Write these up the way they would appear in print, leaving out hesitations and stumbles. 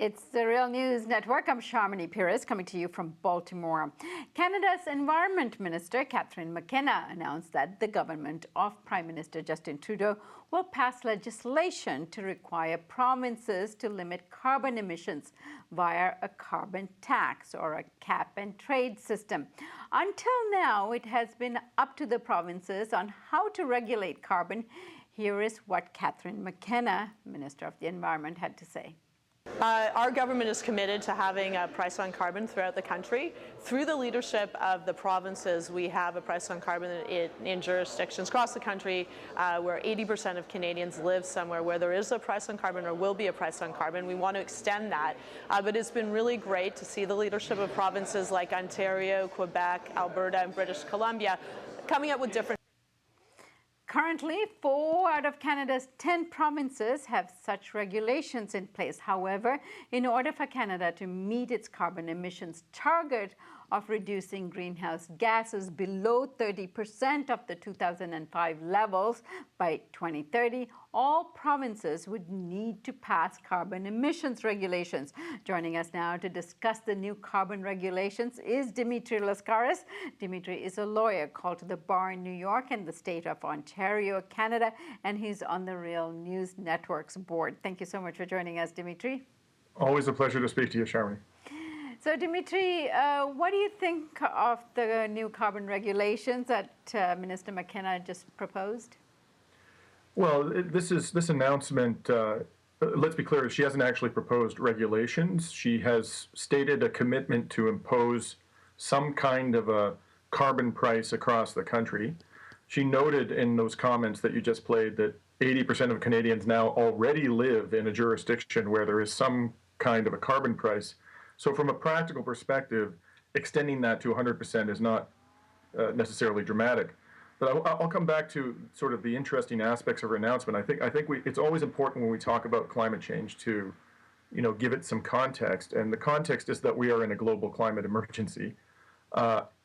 It's the Real News Network. I'm Sharmini Pires coming to you from Baltimore. Canada's Environment Minister Catherine McKenna announced that the government of Prime Minister Justin Trudeau will pass legislation to require provinces to limit carbon emissions via a carbon tax or a cap and trade system. Until now, it has been up to the provinces on how to regulate carbon. Here is what Catherine McKenna, Minister of the Environment, had to say. Our government is committed to having a price on carbon throughout the country. Through the leadership of the provinces, we have a price on carbon in jurisdictions across the country where 80% of Canadians live somewhere where there is a price on carbon or will be a price on carbon. We want to extend that, but it's been really great to see the leadership of provinces like Ontario, Quebec, Alberta, and British Columbia coming up with different. Currently, 4 out of Canada's 10 provinces have such regulations in place. However, in order for Canada to meet its carbon emissions target of reducing greenhouse gases below 30% of the 2005 levels by 2030, all provinces would need to pass carbon emissions regulations. Joining us now to discuss the new carbon regulations is Dimitri Lascaris. Dimitri is a lawyer called to the bar in New York and the state of Ontario, Canada, and he's on the Real News Network's board. Thank you so much for joining us, Dimitri. Always a pleasure to speak to you, Sharmini. So, Dimitri, what do you think of the new carbon regulations that Minister McKenna just proposed? Well, this announcement, let's be clear, she hasn't actually proposed regulations. She has stated a commitment to impose some kind of a carbon price across the country. She noted in those comments that you just played that 80% of Canadians now already live in a jurisdiction where there is some kind of a carbon price. So from a practical perspective, extending that to 100% is not necessarily dramatic. But I'll come back to sort of the interesting aspects of her announcement. I think it's always important when we talk about climate change to, give it some context. And the context is that we are in a global climate emergency.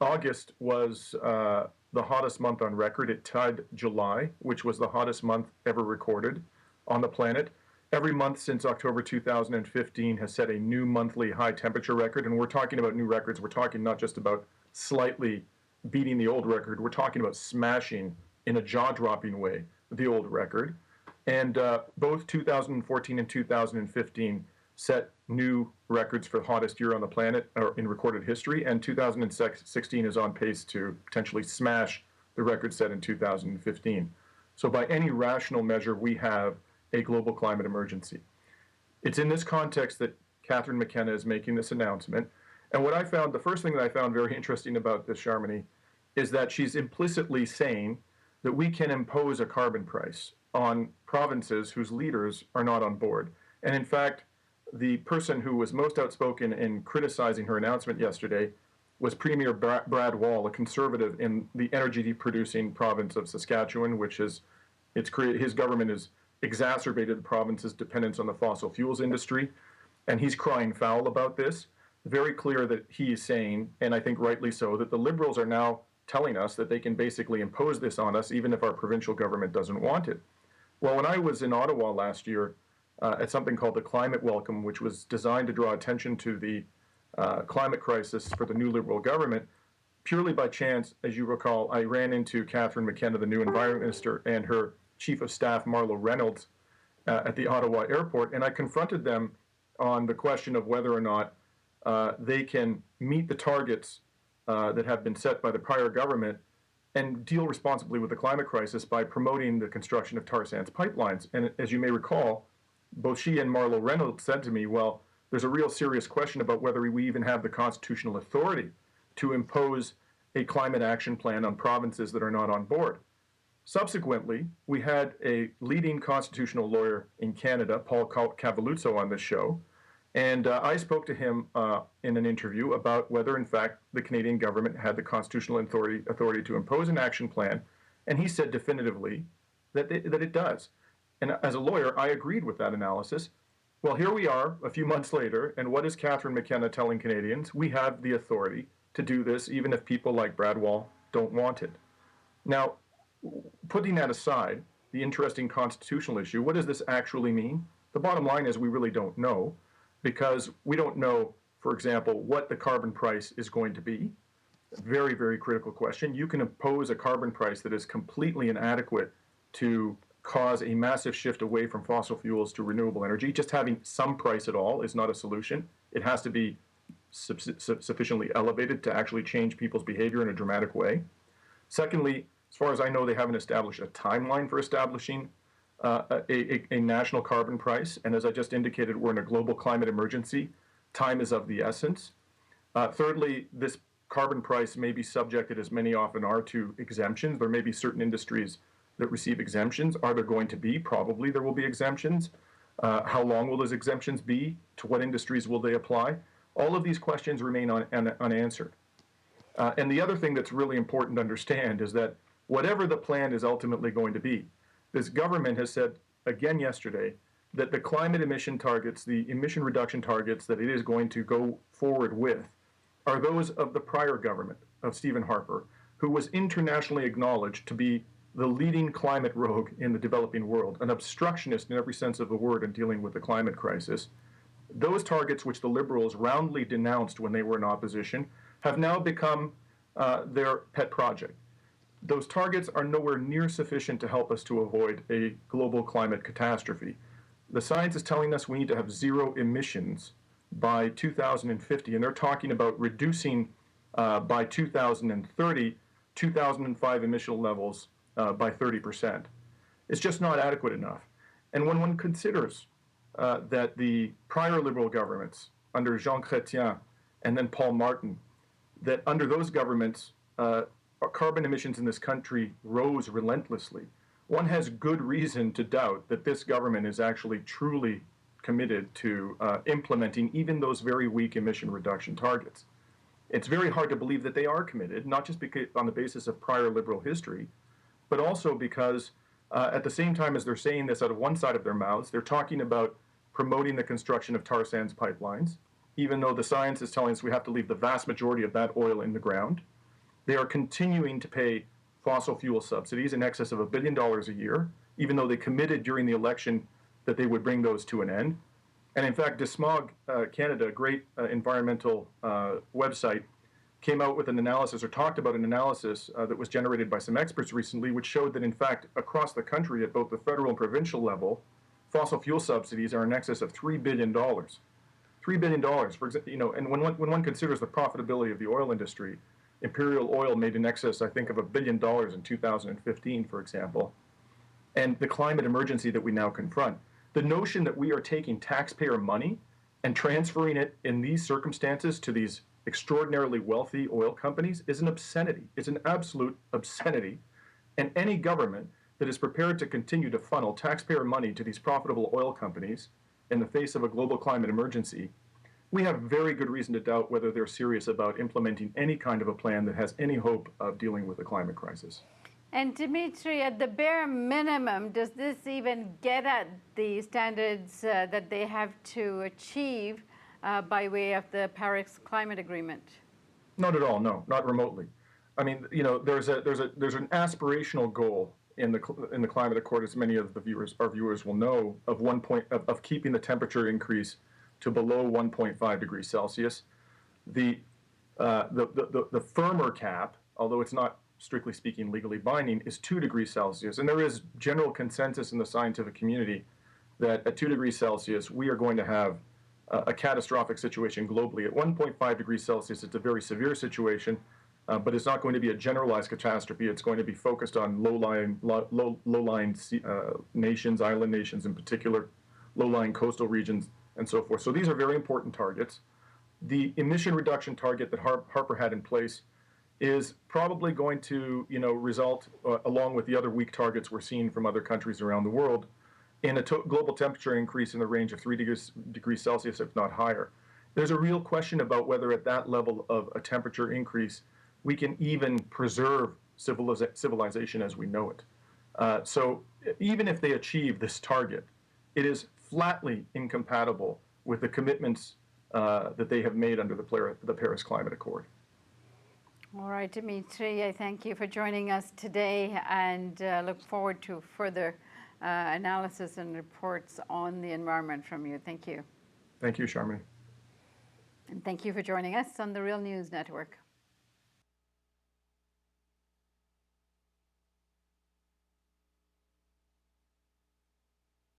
August was the hottest month on record. It tied July, which was the hottest month ever recorded on the planet. Every month since October 2015 has set a new monthly high temperature record. And we're talking about new records. We're talking not just about slightly beating the old record. We're talking about smashing in a jaw-dropping way the old record. And both 2014 and 2015 set new records for the hottest year on the planet in recorded history. And 2016 is on pace to potentially smash the record set in 2015. So by any rational measure, we have a global climate emergency. It's in this context that Catherine McKenna is making this announcement. And the first thing that I found very interesting about this, Sharmini, is that she's implicitly saying that we can impose a carbon price on provinces whose leaders are not on board. And in fact, the person who was most outspoken in criticizing her announcement yesterday was Premier Brad Wall, a conservative in the energy-producing province of Saskatchewan, his government has exacerbated the province's dependence on the fossil fuels industry, and he's crying foul about this. Very clear that he is saying, and I think rightly so, that the Liberals are now telling us that they can basically impose this on us even if our provincial government doesn't want it. Well, when I was in Ottawa last year at something called the Climate Welcome, which was designed to draw attention to the climate crisis for the new Liberal government, purely by chance, as you recall, I ran into Catherine McKenna, the new Environment Minister, and her Chief of Staff, Marlo Reynolds, at the Ottawa airport, and I confronted them on the question of whether or not they can meet the targets that have been set by the prior government and deal responsibly with the climate crisis by promoting the construction of tar sands pipelines. And as you may recall, both she and Marlo Reynolds said to me, well, there's a real serious question about whether we even have the constitutional authority to impose a climate action plan on provinces that are not on board. Subsequently, we had a leading constitutional lawyer in Canada, Paul Cavalluzzo, on this show, and I spoke to him in an interview about whether, in fact, the Canadian government had the constitutional authority to impose an action plan, and he said definitively that it does. And as a lawyer, I agreed with that analysis. Well, here we are a few months later, and what is Catherine McKenna telling Canadians? We have the authority to do this, even if people like Brad Wall don't want it. Now, putting that aside, the interesting constitutional issue, what does this actually mean? The bottom line is we really don't know. because we don't know, for example, what the carbon price is going to be. Very, very critical question. You can impose a carbon price that is completely inadequate to cause a massive shift away from fossil fuels to renewable energy. Just having some price at all is not a solution. It has to be sufficiently elevated to actually change people's behavior in a dramatic way. Secondly, as far as I know, they haven't established a timeline for establishing a national carbon price. And as I just indicated, we're in a global climate emergency. Time is of the essence. Thirdly, this carbon price may be subjected, as many often are, to exemptions. There may be certain industries that receive exemptions. Are there going to be? Probably there will be exemptions. How long will those exemptions be? To what industries will they apply? All of these questions remain unanswered. And the other thing that's really important to understand is that whatever the plan is ultimately going to be, this government has said again yesterday that the climate emission targets, the emission reduction targets that it is going to go forward with, are those of the prior government of Stephen Harper, who was internationally acknowledged to be the leading climate rogue in the developing world, an obstructionist in every sense of the word in dealing with the climate crisis. Those targets, which the Liberals roundly denounced when they were in opposition, have now become their pet project. Those targets are nowhere near sufficient to help us to avoid a global climate catastrophe. The science is telling us we need to have zero emissions by 2050, and they're talking about reducing by 2030 2005 emission levels by 30%. It's just not adequate enough. And when one considers that the prior Liberal governments, under Jean Chrétien and then Paul Martin, that under those governments, carbon emissions in this country rose relentlessly, one has good reason to doubt that this government is actually truly committed to implementing even those very weak emission reduction targets. It's very hard to believe that they are committed, not just because on the basis of prior Liberal history, but also because at the same time as they're saying this out of one side of their mouths, they're talking about promoting the construction of tar sands pipelines, even though the science is telling us we have to leave the vast majority of that oil in the ground. They are continuing to pay fossil fuel subsidies in excess of $1 billion a year, even though they committed during the election that they would bring those to an end. And in fact, Desmog Canada, a great environmental website, came out with an analysis, or talked about an analysis that was generated by some experts recently, which showed that in fact across the country at both the federal and provincial level, fossil fuel subsidies are in excess of $3 billion. $3 billion, for example, and when one considers the profitability of the oil industry, Imperial Oil made in excess, I think, of $1 billion in 2015, for example, and the climate emergency that we now confront. The notion that we are taking taxpayer money and transferring it in these circumstances to these extraordinarily wealthy oil companies is an obscenity. It's an absolute obscenity. And any government that is prepared to continue to funnel taxpayer money to these profitable oil companies in the face of a global climate emergency, we have very good reason to doubt whether they're serious about implementing any kind of a plan that has any hope of dealing with the climate crisis. And Dimitri, at the bare minimum, does this even get at the standards that they have to achieve by way of the Paris Climate Agreement? Not at all. No, not remotely. I mean, there's an aspirational goal in the climate accord, as many of our viewers will know, of keeping the temperature increase to below 1.5 degrees Celsius. The firmer cap, although it's not strictly speaking legally binding, is 2 degrees Celsius. And there is general consensus in the scientific community that at 2 degrees Celsius, we are going to have a catastrophic situation globally. At 1.5 degrees Celsius, it's a very severe situation, but it's not going to be a generalized catastrophe. It's going to be focused on low-lying nations, island nations in particular, low-lying coastal regions, and so forth. So these are very important targets. The emission reduction target that Harper had in place is probably going to, result, along with the other weak targets we're seeing from other countries around the world, in a global temperature increase in the range of 3 degrees Celsius, if not higher. There's a real question about whether at that level of a temperature increase, we can even preserve civilization as we know it. So even if they achieve this target, it is flatly incompatible with the commitments that they have made under the Paris Climate Accord. All right, Dimitri, I thank you for joining us today and look forward to further analysis and reports on the environment from you. Thank you. Thank you, Charmaine. And thank you for joining us on the Real News Network.